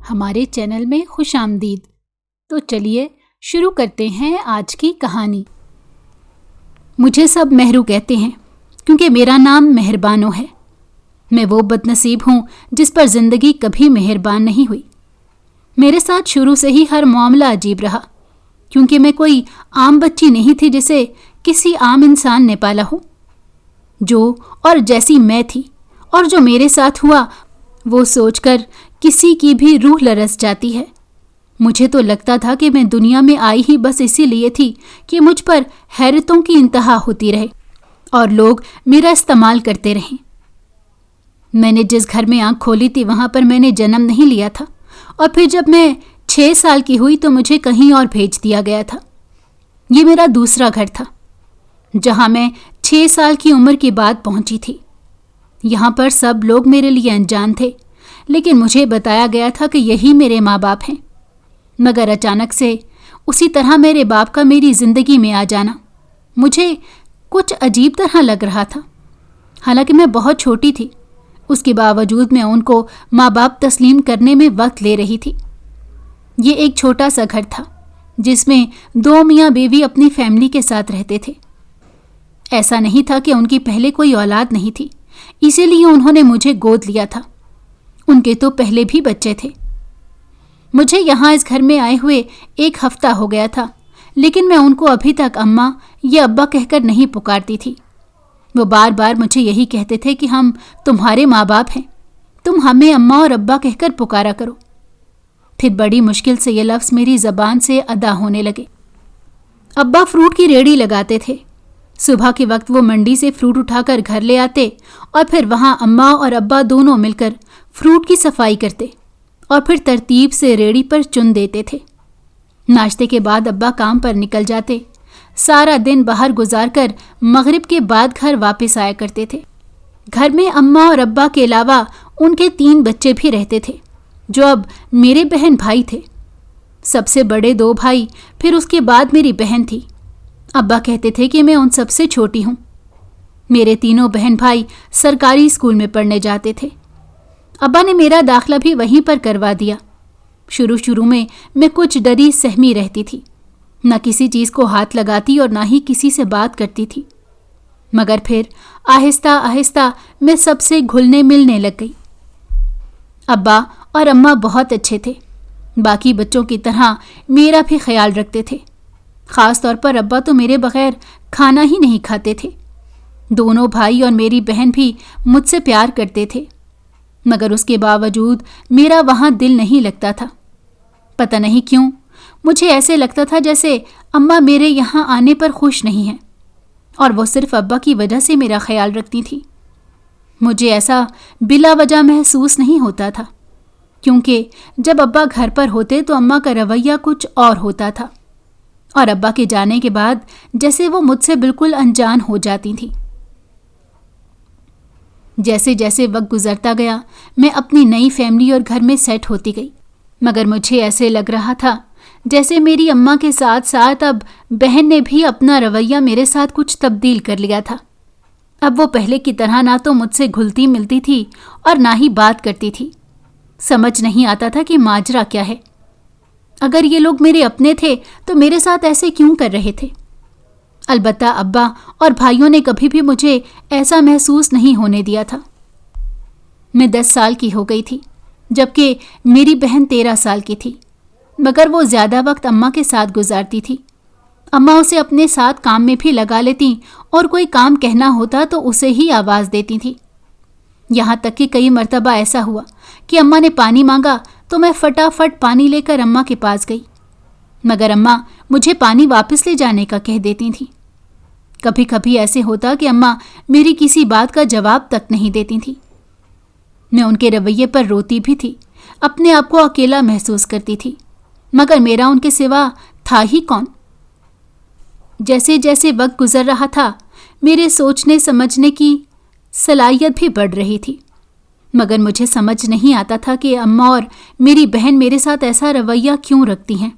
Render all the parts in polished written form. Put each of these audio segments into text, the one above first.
ہمارے چینل میں خوش آمدید۔ تو چلیے شروع کرتے ہیں آج کی کہانی۔ مجھے سب مہرو کہتے ہیں کیونکہ میرا نام مہربانو ہے۔ میں وہ بد نصیب ہوں جس پر زندگی کبھی مہربان نہیں ہوئی۔ میرے ساتھ شروع سے ہی ہر معاملہ عجیب رہا، کیونکہ میں کوئی عام بچی نہیں تھی جسے کسی عام انسان نے پالا ہو۔ جو اور جیسی میں تھی اور جو میرے ساتھ ہوا وہ سوچ کر کسی کی بھی روح لرز جاتی ہے۔ مجھے تو لگتا تھا کہ میں دنیا میں آئی ہی بس اسی لیے تھی کہ مجھ پر حیرتوں کی انتہا ہوتی رہے اور لوگ میرا استعمال کرتے رہیں۔ میں نے جس گھر میں آنکھ کھولی تھی وہاں پر میں نے جنم نہیں لیا تھا، اور پھر جب میں 6 سال کی ہوئی تو مجھے کہیں اور بھیج دیا گیا تھا۔ یہ میرا دوسرا گھر تھا جہاں میں 6 سال کی عمر کے بعد پہنچی تھی۔ یہاں پر سب لوگ میرے لیے انجان تھے، لیکن مجھے بتایا گیا تھا کہ یہی میرے ماں باپ ہیں۔ مگر اچانک سے اسی طرح میرے باپ کا میری زندگی میں آ جانا مجھے کچھ عجیب طرح لگ رہا تھا۔ حالانکہ میں بہت چھوٹی تھی، اس کے باوجود میں ان کو ماں باپ تسلیم کرنے میں وقت لے رہی تھی۔ یہ ایک چھوٹا سا گھر تھا جس میں 2 میاں بیوی اپنی فیملی کے ساتھ رہتے تھے۔ ایسا نہیں تھا کہ ان کی پہلے کوئی اولاد نہیں تھی، اسی لیے انہوں نے مجھے گود لیا تھا۔ ان کے تو پہلے بھی بچے تھے۔ مجھے یہاں اس گھر میں آئے ہوئے 1 ہفتہ ہو گیا تھا، لیکن میں ان کو ابھی تک اماں یا ابا کہہ کر نہیں پکارتی تھی۔ وہ بار بار مجھے یہی کہتے تھے کہ ہم تمہارے ماں باپ ہیں، تم ہمیں اماں اور ابا کہہ کر پکارا کرو۔ پھر بڑی مشکل سے یہ لفظ میری زبان سے ادا ہونے لگے۔ ابا فروٹ کی ریڑھی لگاتے تھے۔ صبح کے وقت وہ منڈی سے فروٹ اٹھا کر گھر لے آتے اور پھر وہاں اماں اور ابا دونوں مل کر فروٹ کی صفائی کرتے اور پھر ترتیب سے ریڑھی پر چن دیتے تھے۔ ناشتے کے بعد ابا کام پر نکل جاتے، سارا دن باہر گزار کر مغرب کے بعد گھر واپس آیا کرتے تھے۔ گھر میں اماں اور ابا کے علاوہ ان کے 3 بچے بھی رہتے تھے جو اب میرے بہن بھائی تھے۔ سب سے بڑے 2 بھائی، پھر اس کے بعد میری بہن تھی۔ ابا کہتے تھے کہ میں ان سب سے چھوٹی ہوں۔ میرے 3 بہن بھائی سرکاری اسکول میں پڑھنے جاتے تھے۔ ابا نے میرا داخلہ بھی وہیں پر کروا دیا۔ شروع میں کچھ ڈری سہمی رہتی تھی، نہ کسی چیز کو ہاتھ لگاتی اور نہ ہی کسی سے بات کرتی تھی، مگر پھر آہستہ آہستہ میں سب سے گھلنے ملنے لگ گئی۔ ابا اور اماں بہت اچھے تھے، باقی بچوں کی طرح میرا بھی خیال رکھتے تھے۔ خاص طور پر ابا تو میرے بغیر کھانا ہی نہیں کھاتے تھے۔ دونوں بھائی اور میری بہن بھی مجھ سے پیار کرتے تھے، مگر اس کے باوجود میرا وہاں دل نہیں لگتا تھا۔ پتہ نہیں کیوں مجھے ایسے لگتا تھا جیسے اماں میرے یہاں آنے پر خوش نہیں ہیں اور وہ صرف ابا کی وجہ سے میرا خیال رکھتی تھی۔ مجھے ایسا بلا وجہ محسوس نہیں ہوتا تھا، کیونکہ جب ابا گھر پر ہوتے تو اماں کا رویہ کچھ اور ہوتا تھا، اور ابا کے جانے کے بعد جیسے وہ مجھ سے بالکل انجان ہو جاتی تھیں۔ جیسے جیسے وقت گزرتا گیا میں اپنی نئی فیملی اور گھر میں سیٹ ہوتی گئی، مگر مجھے ایسے لگ رہا تھا جیسے میری اماں کے ساتھ ساتھ اب بہن نے بھی اپنا رویہ میرے ساتھ کچھ تبدیل کر لیا تھا۔ اب وہ پہلے کی طرح نہ تو مجھ سے گھلتی ملتی تھی اور نہ ہی بات کرتی تھی۔ سمجھ نہیں آتا تھا کہ ماجرا کیا ہے۔ اگر یہ لوگ میرے اپنے تھے تو میرے ساتھ ایسے کیوں کر رہے تھے؟ البتہ ابا اور بھائیوں نے کبھی بھی مجھے ایسا محسوس نہیں ہونے دیا تھا۔ میں 10 سال کی ہو گئی تھی، جبکہ میری بہن 13 سال کی تھی، مگر وہ زیادہ وقت اماں کے ساتھ گزارتی تھی۔ اماں اسے اپنے ساتھ کام میں بھی لگا لیتی اور کوئی کام کہنا ہوتا تو اسے ہی آواز دیتی تھی۔ یہاں تک کہ کئی مرتبہ ایسا ہوا کہ اماں نے پانی مانگا تو میں فٹافٹ پانی لے کر اماں کے پاس گئی، مگر اماں مجھے پانی واپس لے جانے کا کہہ دیتی تھیں۔ کبھی کبھی ایسے ہوتا کہ اماں میری کسی بات کا جواب تک نہیں دیتی تھیں۔ میں ان کے رویے پر روتی بھی تھی، اپنے آپ کو اکیلا محسوس کرتی تھی، مگر میرا ان کے سوا تھا ہی کون؟ جیسے جیسے وقت گزر رہا تھا میرے سوچنے سمجھنے کی صلاحیت بھی بڑھ رہی تھی، مگر مجھے سمجھ نہیں آتا تھا کہ اماں اور میری بہن میرے ساتھ ایسا رویہ کیوں رکھتی ہیں۔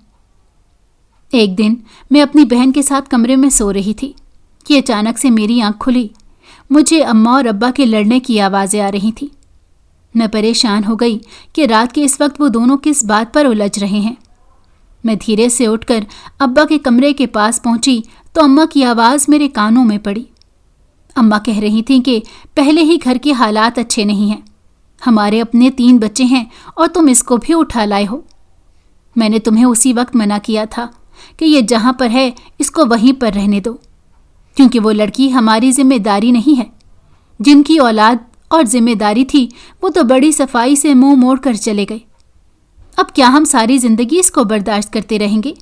ایک دن میں اپنی بہن کے ساتھ کمرے میں سو رہی تھی کہ اچانک سے میری آنکھ کھلی۔ مجھے اماں اور ابا کے لڑنے کی آوازیں آ رہی تھیں۔ میں پریشان ہو گئی کہ رات کے اس وقت وہ دونوں کس بات پر الجھ رہے ہیں۔ میں دھیرے سے اٹھ کر ابا کے کمرے کے پاس پہنچی تو اماں کی آواز میرے کانوں میں پڑی۔ اماں کہہ رہی تھیں کہ پہلے ہی گھر کے حالات اچھے نہیں ہیں، ہمارے اپنے 3 بچے ہیں اور تم اس کو بھی اٹھا لائے ہو۔ میں نے تمہیں اسی وقت منع کیا تھا کہ یہ جہاں پر ہے اس کو وہیں پر رہنے دو، کیونکہ وہ لڑکی ہماری ذمہ داری نہیں ہے۔ جن کی اولاد اور ذمہ داری تھی وہ تو بڑی صفائی سے منہ موڑ کر چلے گئے، اب کیا ہم ساری زندگی اس کو برداشت کرتے رہیں گے؟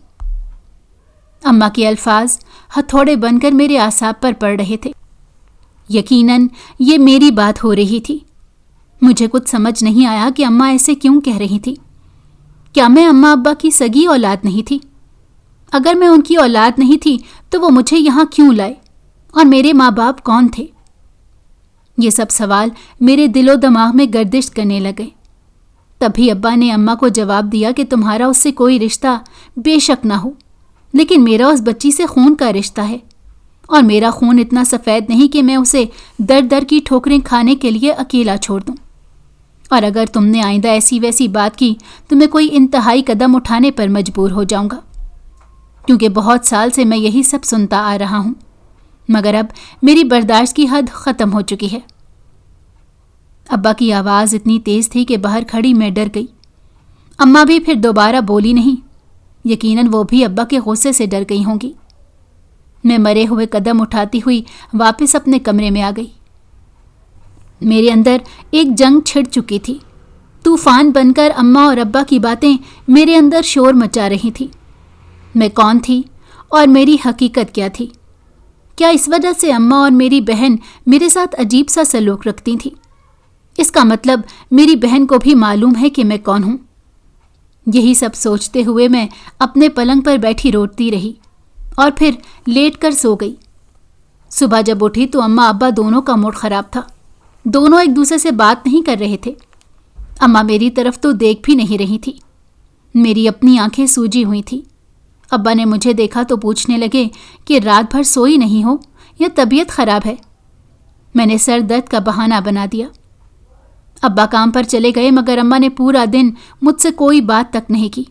اماں کے الفاظ ہتھوڑے بن کر میرے اعصاب پر پڑ رہے تھے۔ یقیناً یہ میری بات ہو رہی تھی۔ مجھے کچھ سمجھ نہیں آیا کہ اماں ایسے کیوں کہہ رہی تھی۔ کیا میں اماں ابا کی سگی اولاد نہیں تھی؟ اگر میں ان کی اولاد نہیں تھی تو وہ مجھے یہاں کیوں لائے، اور میرے ماں باپ کون تھے؟ یہ سب سوال میرے دل و دماغ میں گردش کرنے لگے۔ تبھی ابا نے اماں کو جواب دیا کہ تمہارا اس سے کوئی رشتہ بے شک نہ ہو، لیکن میرا اس بچی سے خون کا رشتہ ہے، اور میرا خون اتنا سفید نہیں کہ میں اسے در در کی ٹھوکریں کھانے کے لیے اکیلا چھوڑ دوں۔ اور اگر تم نے آئندہ ایسی ویسی بات کی تو میں کوئی انتہائی قدم اٹھانے پر مجبور ہو جاؤں گا، کیونکہ بہت سال سے میں یہی سب سنتا آ رہا ہوں، مگر اب میری برداشت کی حد ختم ہو چکی ہے۔ ابا کی آواز اتنی تیز تھی کہ باہر کھڑی میں ڈر گئی۔ اماں بھی پھر دوبارہ بولی نہیں، یقیناً وہ بھی ابا کے غصے سے ڈر گئی ہوں گی۔ میں مرے ہوئے قدم اٹھاتی ہوئی واپس اپنے کمرے میں آ گئی۔ میرے اندر ایک جنگ چھڑ چکی تھی۔ طوفان بن کر اماں اور ابا کی باتیں میرے اندر شور مچا رہی تھی۔ میں کون تھی اور میری حقیقت کیا تھی؟ کیا اس وجہ سے اماں اور میری بہن میرے ساتھ عجیب سا سلوک رکھتی تھیں؟ اس کا مطلب میری بہن کو بھی معلوم ہے کہ میں کون ہوں۔ یہی سب سوچتے ہوئے میں اپنے پلنگ پر بیٹھی روتی رہی اور پھر لیٹ کر سو گئی۔ صبح جب اٹھی تو اماں ابا دونوں کا موڈ خراب تھا۔ دونوں ایک دوسرے سے بات نہیں کر رہے تھے۔ اماں میری طرف تو دیکھ بھی نہیں رہی تھی۔ میری اپنی آنکھیں سوجی ہوئی تھیں۔ ابا نے مجھے دیکھا تو پوچھنے لگے کہ رات بھر سوئی نہیں ہو یا طبیعت خراب ہے؟ میں نے سر درد کا بہانہ بنا دیا۔ ابا کام پر چلے گئے مگر اماں نے پورا دن مجھ سے کوئی بات تک نہیں کی۔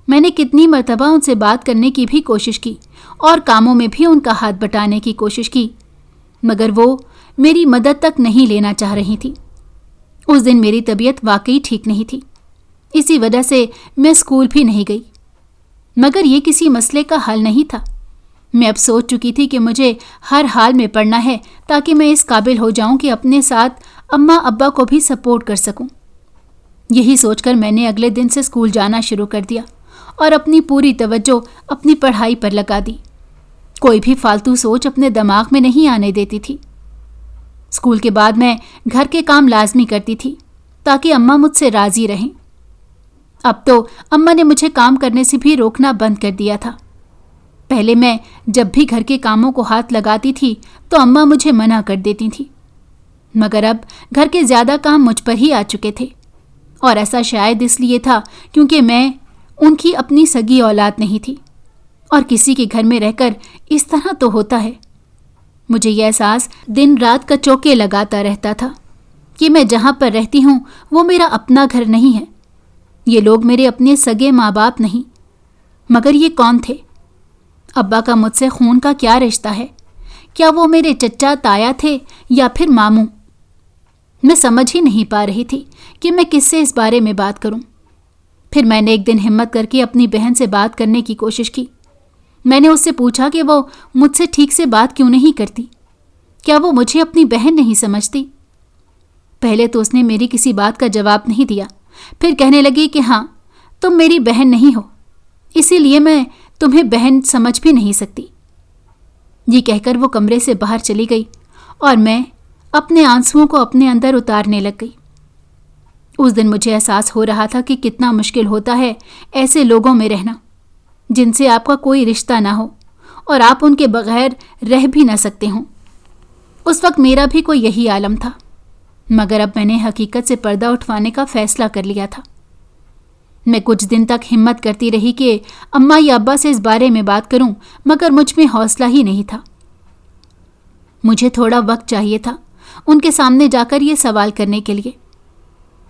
میں نے کتنی مرتبہ ان سے بات کرنے کی بھی کوشش کی اور کاموں میں بھی ان کا ہاتھ بٹانے کی کوشش کی، مگر وہ میری مدد تک نہیں لینا چاہ رہی تھی۔ اس دن میری طبیعت واقعی ٹھیک نہیں تھی، اسی وجہ سے میں اسکول بھی نہیں گئی، مگر یہ کسی مسئلے کا حل نہیں تھا۔ میں اب سوچ چکی تھی کہ مجھے ہر حال میں پڑھنا ہے تاکہ میں اس قابل ہو جاؤں کہ اپنے ساتھ اماں ابا کو بھی سپورٹ کر سکوں۔ یہی سوچ کر میں نے اگلے دن سے اسکول جانا شروع کر دیا اور اپنی پوری توجہ اپنی پڑھائی پر لگا دی۔ کوئی بھی فالتو سوچ اپنے دماغ میں نہیں آنے دیتی تھی۔ اسکول کے بعد میں گھر کے کام لازمی کرتی تھی تاکہ اماں مجھ سے راضی رہیں۔ اب تو اماں نے مجھے کام کرنے سے بھی روکنا بند کر دیا تھا۔ پہلے میں جب بھی گھر کے کاموں کو ہاتھ لگاتی تھی تو اماں مجھے منع کر دیتی تھی، مگر اب گھر کے زیادہ کام مجھ پر ہی آ چکے تھے، اور ایسا شاید اس لیے تھا کیونکہ میں ان کی اپنی سگی اولاد نہیں تھی، اور کسی کے گھر میں رہ کر اس طرح تو ہوتا ہے۔ مجھے یہ احساس دن رات کا چوکے لگاتا رہتا تھا کہ میں جہاں پر رہتی ہوں وہ میرا اپنا گھر نہیں ہے۔ یہ لوگ میرے اپنے سگے ماں باپ نہیں، مگر یہ کون تھے؟ ابا کا مجھ سے خون کا کیا رشتہ ہے؟ کیا وہ میرے چچا تایا تھے یا پھر ماموں؟ میں سمجھ ہی نہیں پا رہی تھی کہ میں کس سے اس بارے میں بات کروں۔ پھر میں نے ایک دن ہمت کر کے اپنی بہن سے بات کرنے کی کوشش کی۔ میں نے اس سے پوچھا کہ وہ مجھ سے ٹھیک سے بات کیوں نہیں کرتی؟ کیا وہ مجھے اپنی بہن نہیں سمجھتی؟ پہلے تو اس نے میری کسی بات کا جواب نہیں دیا، پھر کہنے لگی کہ ہاں تم میری بہن نہیں ہو، اسی لیے میں تمہیں بہن سمجھ بھی نہیں سکتی۔ یہ کہہ کر وہ کمرے سے باہر چلی گئی اور میں اپنے آنسوؤں کو اپنے اندر اتارنے لگ گئی۔ اس دن مجھے احساس ہو رہا تھا کہ کتنا مشکل ہوتا ہے ایسے لوگوں میں رہنا جن سے آپ کا کوئی رشتہ نہ ہو اور آپ ان کے بغیر رہ بھی نہ سکتے ہوں۔ اس وقت میرا بھی کوئی یہی عالم تھا، مگر اب میں نے حقیقت سے پردہ اٹھوانے کا فیصلہ کر لیا تھا۔ میں کچھ دن تک ہمت کرتی رہی کہ اماں یا ابا سے اس بارے میں بات کروں، مگر مجھ میں حوصلہ ہی نہیں تھا۔ مجھے تھوڑا وقت چاہیے تھا ان کے سامنے جا کر یہ سوال کرنے کے لیے۔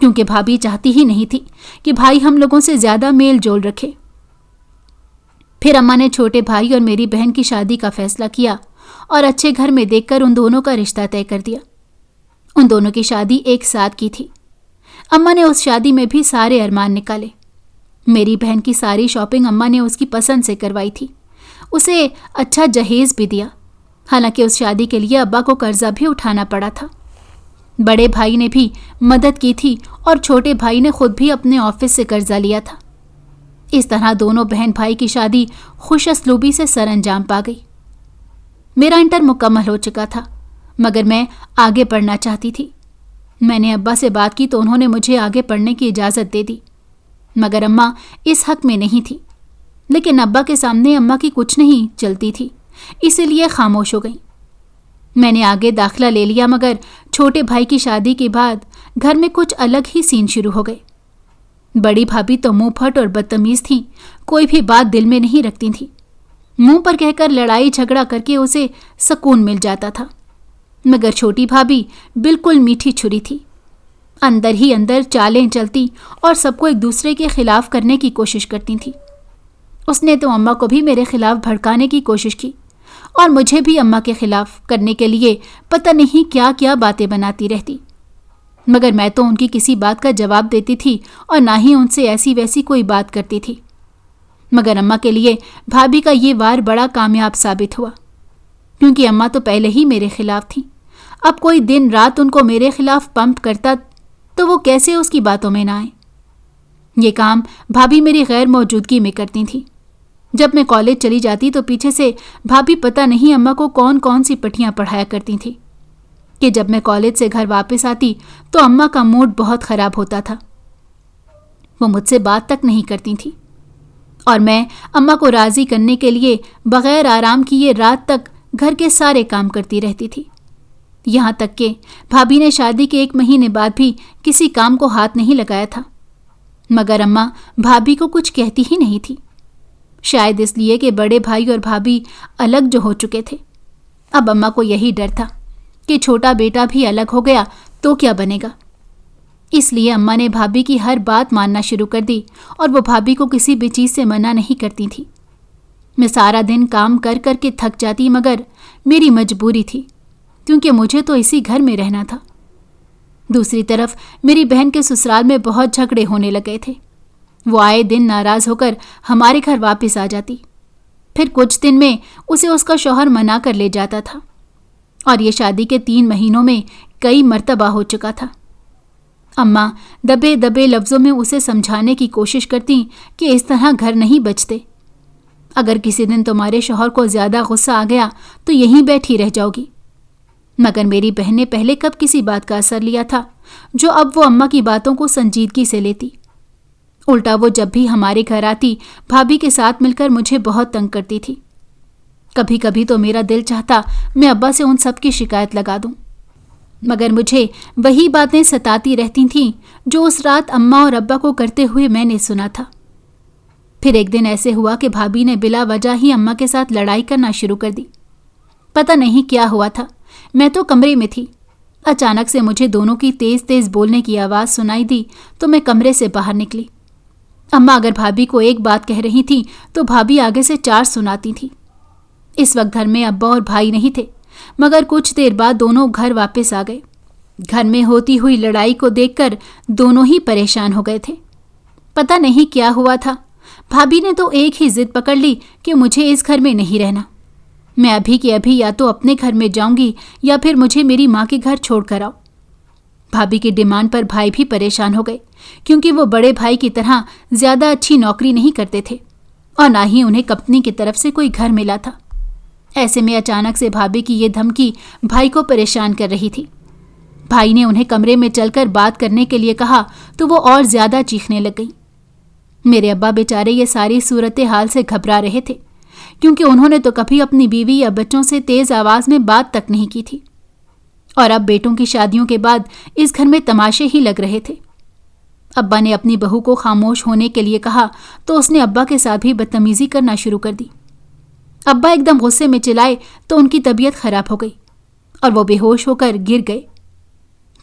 کیونکہ بھابھی چاہتی ہی نہیں تھی کہ بھائی ہم لوگوں سے زیادہ میل جول رکھے۔ پھر اماں نے چھوٹے بھائی اور میری بہن کی شادی کا فیصلہ کیا اور اچھے گھر میں دیکھ کر ان دونوں کا رشتہ طے کر دیا۔ ان دونوں کی شادی ایک ساتھ کی تھی۔ اماں نے اس شادی میں بھی سارے ارمان نکالے۔ میری بہن کی ساری شاپنگ اماں نے اس کی پسند سے کروائی تھی، اسے اچھا جہیز بھی دیا، حالانکہ اس شادی کے لیے ابا کو قرضہ بھی اٹھانا پڑا تھا۔ بڑے بھائی نے بھی مدد کی تھی اور چھوٹے بھائی نے خود بھی اپنے آفس سے قرضہ لیا تھا۔ اس طرح دونوں بہن بھائی کی شادی خوش اسلوبی سے سر انجام پا گئی۔ میرا انٹر مکمل ہو چکا تھا، مگر میں آگے پڑھنا چاہتی تھی۔ میں نے ابا سے بات کی تو انہوں نے مجھے آگے پڑھنے کی اجازت دے دی، مگر اماں اس حق میں نہیں تھی۔ لیکن ابا کے سامنے اماں کی کچھ نہیں چلتی تھی، اسی لیے خاموش ہو گئی۔ میں نے آگے داخلہ لے لیا، مگر چھوٹے بھائی کی شادی کے بعد گھر میں کچھ الگ ہی سین شروع ہو گئے۔ بڑی بھابھی تو منہ پھٹ اور بدتمیز تھیں، کوئی بھی بات دل میں نہیں رکھتی تھیں، منہ پر کہہ کر لڑائی جھگڑا کر کے اسے سکون مل جاتا تھا۔ مگر چھوٹی بھابھی بالکل میٹھی چھری تھی، اندر ہی اندر چالیں چلتی اور سب کو ایک دوسرے کے خلاف کرنے کی کوشش کرتی تھی۔ اس نے تو اماں کو بھی میرے خلاف بھڑکانے کی کوشش کی اور مجھے بھی اماں کے خلاف کرنے کے لیے پتہ نہیں کیا کیا باتیں بناتی رہتی، مگر میں تو ان کی کسی بات کا جواب دیتی تھی اور نہ ہی ان سے ایسی ویسی کوئی بات کرتی تھی۔ مگر اماں کے لیے بھابھی کا یہ وار بڑا کامیاب ثابت ہوا، کیونکہ اماں تو پہلے ہی میرے خلاف تھیں۔ اب کوئی دن رات ان کو میرے خلاف پمپ کرتا تو وہ کیسے اس کی باتوں میں نہ آئیں۔ یہ کام بھابھی میری غیر موجودگی میں کرتی تھی۔ جب میں کالج چلی جاتی تو پیچھے سے بھابھی پتہ نہیں اماں کو کون کون سی پٹیاں پڑھایا کرتی تھی کہ جب میں کالج سے گھر واپس آتی تو اماں کا موڈ بہت خراب ہوتا تھا، وہ مجھ سے بات تک نہیں کرتی تھی، اور میں اماں کو راضی کرنے کے لیے بغیر آرام کیے رات تک گھر کے سارے کام کرتی رہتی تھی۔ یہاں تک کہ بھابھی نے شادی کے 1 مہینے بعد بھی کسی کام کو ہاتھ نہیں لگایا تھا، مگر اماں بھابھی کو کچھ کہتی ہی نہیں تھی، شاید اس لیے کہ بڑے بھائی اور بھابھی الگ جو ہو چکے تھے۔ اب اماں کو یہی ڈر تھا کہ چھوٹا بیٹا بھی الگ ہو گیا تو کیا بنے گا۔ اس لیے اماں نے بھابھی کی ہر بات ماننا شروع کر دی اور وہ بھابھی کو کسی بھی چیز سے منع نہیں کرتی تھی۔ میں سارا دن کام کر کر کے تھک جاتی، مگر میری مجبوری تھی کیونکہ مجھے تو اسی گھر میں رہنا تھا۔ دوسری طرف میری بہن کے سسرال میں بہت جھگڑے ہونے لگے تھے۔ وہ آئے دن ناراض ہو کر ہمارے گھر واپس آ جاتی، پھر کچھ دن میں اسے اس کا شوہر منا کر لے جاتا تھا، اور یہ شادی کے 3 مہینوں میں کئی مرتبہ ہو چکا تھا۔ اماں دبے دبے لفظوں میں اسے سمجھانے کی کوشش کرتی کہ اس طرح گھر نہیں بچتے، اگر کسی دن تمہارے شوہر کو زیادہ غصہ آ گیا تو یہیں بیٹھی رہ جاؤ گی۔ مگر میری بہن نے پہلے کب کسی بات کا اثر لیا تھا جو اب وہ اماں کی باتوں کو سنجیدگی سے لیتی۔ الٹا وہ جب بھی ہمارے گھر آتی بھابھی کے ساتھ مل کر مجھے بہت تنگ کرتی تھی۔ کبھی کبھی تو میرا دل چاہتا میں ابا سے ان سب کی شکایت لگا دوں، مگر مجھے وہی باتیں ستاتی رہتی تھیں جو اس رات اماں اور ابا کو کرتے ہوئے میں نے سنا تھا۔ پھر ایک دن ایسے ہوا کہ بھابھی نے بلا وجہ ہی اماں کے ساتھ لڑائی کرنا شروع کر دی۔ پتہ نہیں کیا ہوا تھا، میں تو کمرے میں تھی، اچانک سے مجھے دونوں کی تیز تیز بولنے کی آواز سنائی دی تو میں کمرے سے باہر نکلی۔ اماں اگر بھابھی کو ایک بات کہہ رہی تھی تو بھابھی آگے سے 4 سناتی تھی۔ اس وقت گھر میں ابا اور بھائی نہیں تھے، مگر کچھ دیر بعد دونوں گھر واپس آ گئے۔ گھر میں ہوتی ہوئی لڑائی کو دیکھ کر دونوں ہی پریشان ہو گئے تھے۔ پتہ نہیں کیا ہوا تھا، بھابھی نے تو ایک ہی ضد پکڑ لی کہ مجھے اس گھر میں نہیں رہنا، میں ابھی کے ابھی یا تو اپنے گھر میں جاؤں گی یا پھر مجھے میری ماں کے گھر چھوڑ کر آؤ۔ بھابھی کی ڈیمانڈ پر بھائی بھی پریشان ہو گئے، کیونکہ وہ بڑے بھائی کی طرح زیادہ اچھی نوکری نہیں کرتے تھے اور نہ ہی انہیں کمپنی کی طرف سے کوئی گھر ملا تھا۔ ایسے میں اچانک سے بھابھی کی یہ دھمکی بھائی کو پریشان کر رہی تھی۔ بھائی نے انہیں کمرے میں چل کر بات کرنے کے لیے کہا تو وہ اور زیادہ چیخنے لگ گئی۔ میرے ابا بیچارے یہ ساری صورتحال سے گھبرا رہے تھے، کیونکہ انہوں نے تو کبھی اپنی بیوی یا بچوں سے تیز آواز میں بات تک نہیں کی تھی، اور اب بیٹوں کی شادیوں کے بعد اس گھر میں تماشے ہی لگ رہے تھے۔ ابا نے اپنی بہو کو خاموش ہونے کے لیے کہا تو اس نے ابا کے ساتھ بھی بدتمیزی کرنا شروع کر دی۔ ابا ایک دم غصے میں چلائے تو ان کی طبیعت خراب ہو گئی اور وہ بے ہوش ہو کر گر گئے۔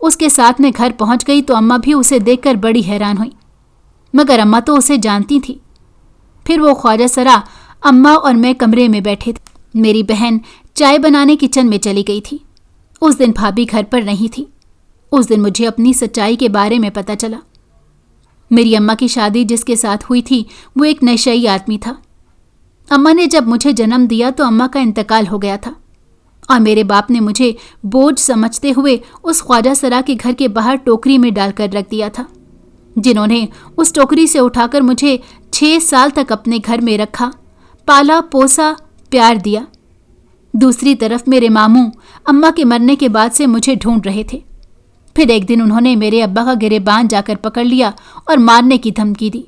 اس کے ساتھ میں گھر پہنچ گئی تو اماں بھی اسے دیکھ کر بڑی حیران ہوئی، مگر اماں تو اسے جانتی تھی۔ پھر وہ خواجہ سرا، اماں اور میں کمرے میں بیٹھے تھے۔ میری بہن چائے بنانے کچن میں چلی گئی تھی۔ اس دن بھابھی گھر پر نہیں تھی۔ اس دن مجھے اپنی سچائی کے بارے میں پتہ چلا۔ میری اماں کی شادی جس کے ساتھ ہوئی تھی وہ ایک نشئی آدمی تھا۔ اماں نے جب مجھے جنم دیا تو اماں کا انتقال ہو گیا تھا، اور میرے باپ نے مجھے بوجھ سمجھتے ہوئے اس خواجہ سرا کے گھر کے باہر ٹوکری میں ڈال کر رکھ دیا تھا، جنہوں نے اس ٹوکری سے اٹھا کر مجھے 6 سال تک اپنے گھر میں رکھا، پالا پوسا، پیار دیا۔ دوسری طرف میرے ماموں اماں کے مرنے کے بعد سے مجھے ڈھونڈ رہے تھے۔ پھر ایک دن انہوں نے میرے ابا کا گریبان جا کر پکڑ لیا اور مارنے کی دھمکی دی۔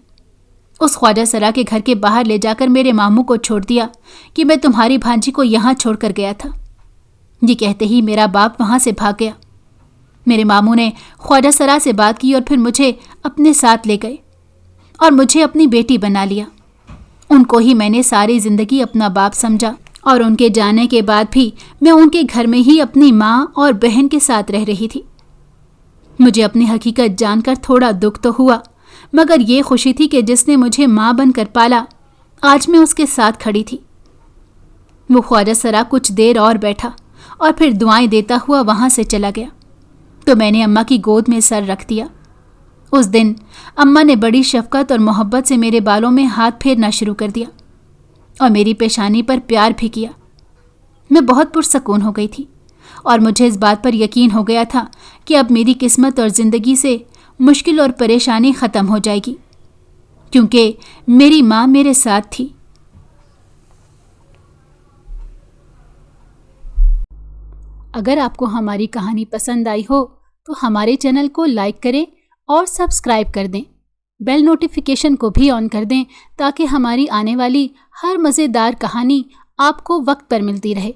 اس خواجہ سرا کے گھر کے باہر لے جا کر میرے ماموں کو چھوڑ دیا کہ میں تمہاری بھانجی کو یہاں چھوڑ کر گیا تھا۔ یہ کہتے ہی میرا باپ وہاں سے بھاگ گیا۔ میرے ماموں نے خواجہ سرا سے بات کی اور پھر مجھے اپنے ساتھ لے گئے اور مجھے اپنی بیٹی بنا لیا۔ ان کو ہی میں نے ساری زندگی اپنا باپ سمجھا، اور ان کے جانے کے بعد بھی میں ان کے گھر میں ہی اپنی ماں اور بہن کے ساتھ رہ رہی تھی۔ مجھے اپنی حقیقت جان کر تھوڑا دکھ تو ہوا، مگر یہ خوشی تھی کہ جس نے مجھے ماں بن کر پالا، آج میں اس کے ساتھ کھڑی تھی۔ وہ خواجہ سرا کچھ دیر اور بیٹھا اور پھر دعائیں دیتا ہوا وہاں سے چلا گیا، تو میں نے اماں کی گود میں سر رکھ دیا۔ اس دن اماں نے بڑی شفقت اور محبت سے میرے بالوں میں ہاتھ پھیرنا شروع کر دیا اور میری پیشانی پر پیار بھی کیا۔ میں بہت پرسکون ہو گئی تھی، اور مجھے اس بات پر یقین ہو گیا تھا کہ اب میری قسمت اور زندگی سے مشکل اور پریشانی ختم ہو جائے گی، کیونکہ میری ماں میرے ساتھ تھی۔ اگر آپ کو ہماری کہانی پسند آئی ہو تو ہمارے چینل کو لائک کریں اور سبسکرائب کر دیں۔ بیل نوٹیفیکیشن کو بھی آن کر دیں تاکہ ہماری آنے والی ہر مزیدار کہانی آپ کو وقت پر ملتی رہے۔